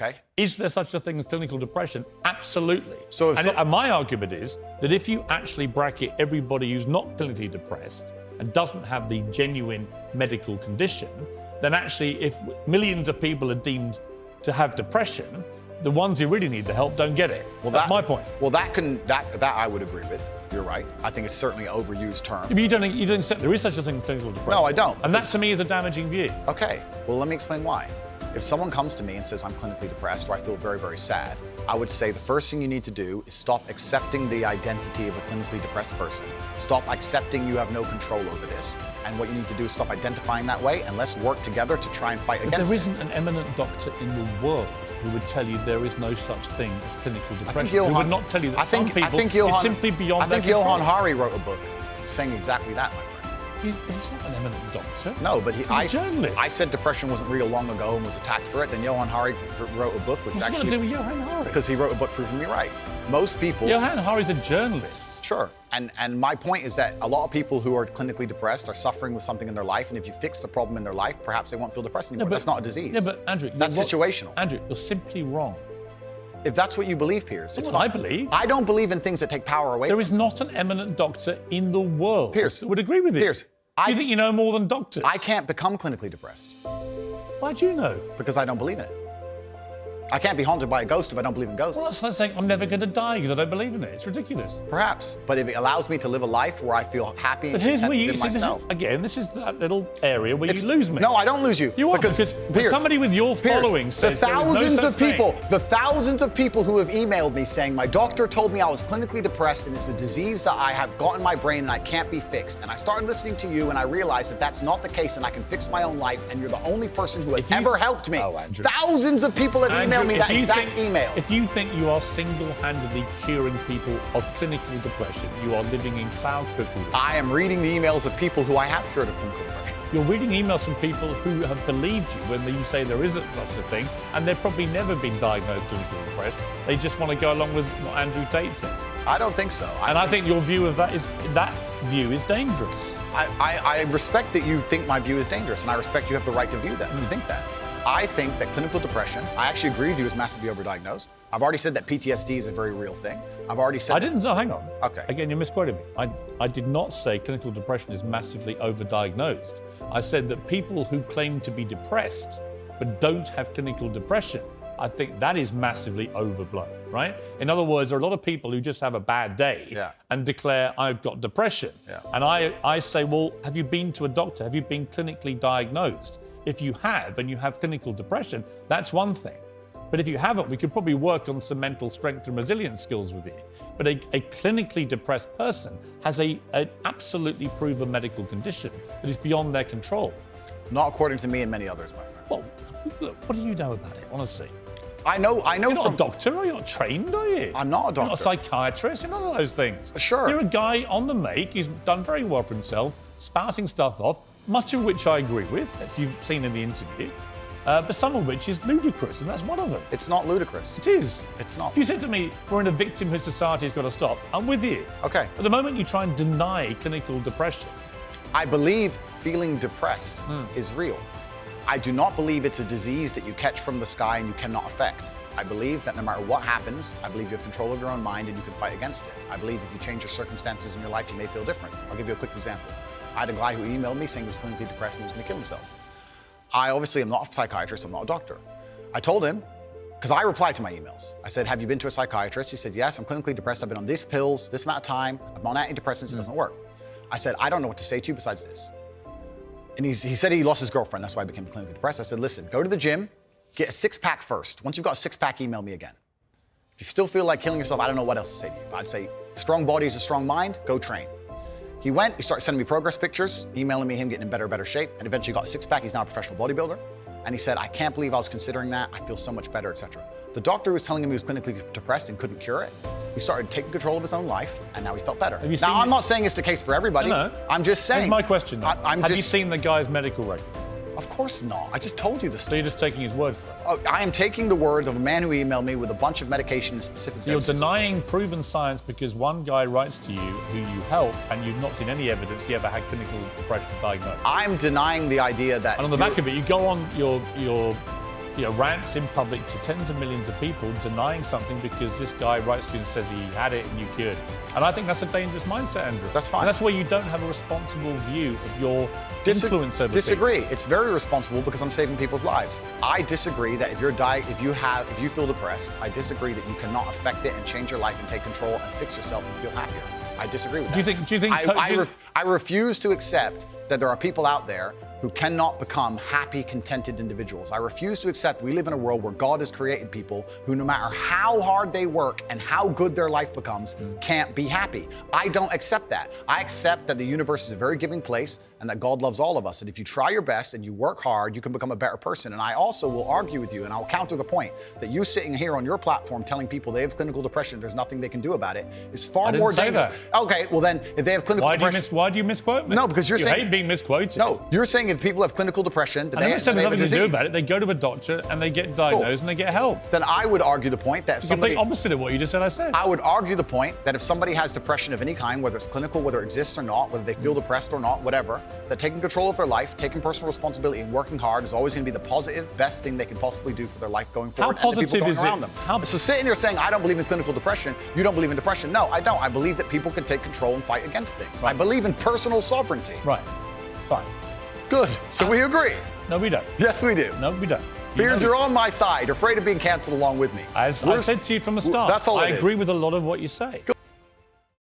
Okay. Is there such a thing as clinical depression? Absolutely. So if and my argument is that if you actually bracket everybody who's not clinically depressed and doesn't have the genuine medical condition, then actually if millions of people are deemed to have depression, the ones who really need the help don't get it. Well, that's my point. Well, that I would agree with. You're right. I think it's certainly an overused term. But you don't accept there is such a thing as clinical depression. No, I don't. And that to me is a damaging view. Okay. Well, let me explain why. If someone comes to me and says, I'm clinically depressed or I feel very, very sad, I would say the first thing you need to do is stop accepting the identity of a clinically depressed person. Stop accepting you have no control over this. And what you need to do is stop identifying that way, and let's work together to try and fight against it. There isn't an eminent doctor in the world who would tell you there is no such thing as clinical depression. Who would not tell you that some people it's simply beyond their control. Johann Hari wrote a book saying exactly that, my friend. But he's not an eminent doctor. No, but he's a journalist. I said depression wasn't real long ago and was attacked for it. Then Johann Hari wrote a book which What's actually... What's got to do with Johann Hari? Because he wrote a book proving me right. Most people... Johann Hari's a journalist. Sure. And my point is that a lot of people who are clinically depressed are suffering with something in their life, and if you fix the problem in their life, perhaps they won't feel depressed anymore. That's not a disease. Yeah, but Andrew... That's situational. Andrew, you're simply wrong. If that's what you believe, Piers. That's what I believe. I don't believe in things that take power away. There is not an eminent doctor in the world Piers, that would agree with it. Piers, do you think you know more than doctors? I can't become clinically depressed. Why do you know? Because I don't believe in it. I can't be haunted by a ghost if I don't believe in ghosts. Well, that's like saying I'm never going to die because I don't believe in it. It's ridiculous. Perhaps, but if it allows me to live a life where I feel happy but and here's where you content within myself. This is that little area where you lose me. No, I don't lose you. You are, because Piers, somebody with your following says the thousands of people who have emailed me saying my doctor told me I was clinically depressed and it's a disease that I have got in my brain and I can't be fixed. And I started listening to you and I realized that that's not the case and I can fix my own life and you're the only person who has ever helped me. Oh, Andrew. Thousands of people have emailed me that exact email. If you think you are single-handedly curing people of clinical depression, you are living in cloud cuckoo. I am reading the emails of people who I have cured of clinical depression. You're reading emails from people who have believed you when you say there isn't such a thing, and they've probably never been diagnosed clinically depressed. They just want to go along with what Andrew Tate says. I don't think so. I think your view of that view is dangerous. I respect that you think my view is dangerous, and I respect you have the right to view that, to think that. I think that clinical depression, I actually agree with you, is massively overdiagnosed. I've already said that PTSD is a very real thing. I've already said... hang on. Okay. Again, you're misquoting me. I did not say clinical depression is massively overdiagnosed. I said that people who claim to be depressed but don't have clinical depression, I think that is massively overblown, right? In other words, there are a lot of people who just have a bad day and declare, I've got depression. Yeah. And I say, well, have you been to a doctor? Have you been clinically diagnosed? If you have, and you have clinical depression, that's one thing. But if you haven't, we could probably work on some mental strength and resilience skills with you. But a clinically depressed person has an absolutely proven medical condition that is beyond their control. Not according to me and many others, my friend. Well, look, what do you know about it, honestly? I know You're not a doctor, are you? Not trained, are you? I'm not a doctor. You're not a psychiatrist, you're none of those things. Sure. You're a guy on the make, he's done very well for himself, spouting stuff off, much of which I agree with, as you've seen in the interview, but some of which is ludicrous, and that's one of them. It's not ludicrous. It is. It's not. If you said to me, we're in a victimhood society, it's got to stop, I'm with you. Okay. But the moment you try and deny clinical depression... I believe feeling depressed is real. I do not believe it's a disease that you catch from the sky and you cannot affect. I believe that no matter what happens, I believe you have control of your own mind and you can fight against it. I believe if you change your circumstances in your life, you may feel different. I'll give you a quick example. I had a guy who emailed me saying he was clinically depressed and he was going to kill himself. I obviously am not a psychiatrist, I'm not a doctor. I told him, because I replied to my emails. I said, have you been to a psychiatrist? He said, yes, I'm clinically depressed. I've been on these pills, this amount of time. I'm on antidepressants, it doesn't work. I said, I don't know what to say to you besides this. And he said he lost his girlfriend, that's why he became clinically depressed. I said, listen, go to the gym, get a six-pack first. Once you've got a six-pack, email me again. If you still feel like killing yourself, I don't know what else to say to you. But I'd say, strong body is a strong mind, go train. He went, he started sending me progress pictures, emailing me him getting in better shape, and eventually got a six-pack. He's now a professional bodybuilder. And he said, I can't believe I was considering that. I feel so much better, etc. The doctor was telling him he was clinically depressed and couldn't cure it. He started taking control of his own life, and now he felt better. Now, I'm not saying it's the case for everybody. No. I'm just saying. Here's my question, though. Have you seen the guy's medical record? Of course not. I just told you this. So you're just taking his word for it? Oh, I am taking the word of a man who emailed me with a bunch of medication and specific doses. You're denying proven science because one guy writes to you who you help and you've not seen any evidence he ever had clinical depression diagnosed. I'm denying the idea that... And on the back of it, you go on your rants in public to tens of millions of people denying something because this guy writes to you and says he had it and you cured. And I think that's a dangerous mindset, Andrew. That's fine. And that's where you don't have a responsible view of your influence over Disagree. people. It's very responsible because I'm saving people's lives. I disagree that if you feel depressed, I disagree that you cannot affect it and change your life and take control and fix yourself and feel happier. I disagree with that. Do you think? I refuse to accept that there are people out there who cannot become happy, contented individuals. I refuse to accept we live in a world where God has created people who, no matter how hard they work and how good their life becomes, can't be happy. I don't accept that. I accept that the universe is a very giving place and that God loves all of us. And if you try your best and you work hard, you can become a better person. And I also will argue with you, and I'll counter the point that you sitting here on your platform telling people they have clinical depression, there's nothing they can do about it, is far more dangerous. Okay, well then, if they have clinical depression... Why do you misquote me? No, because you're saying... You hate being misquoted. No, you're saying if people have clinical depression, I never said there's nothing to do about it. They go to a doctor and they get diagnosed and they get help. Then I would argue the point that it's the complete opposite of what you just said I said. I would argue the point that if somebody has depression of any kind, whether it's clinical, whether it exists or not, whether they feel depressed or not, whatever, that taking control of their life, taking personal responsibility and working hard is always going to be the positive, best thing they can possibly do for their life going forward. How positive is it? So sitting here saying, I don't believe in clinical depression, you don't believe in depression. No, I don't. I believe that people can take control and fight against things. Right. I believe in personal sovereignty. Right. Fine. Good. So we agree. No, we don't. Yes, we do. No, we don't. Piers, you're on my side. You're afraid of being canceled along with me. As I said to you from the start, that's all I agree with a lot of what you say.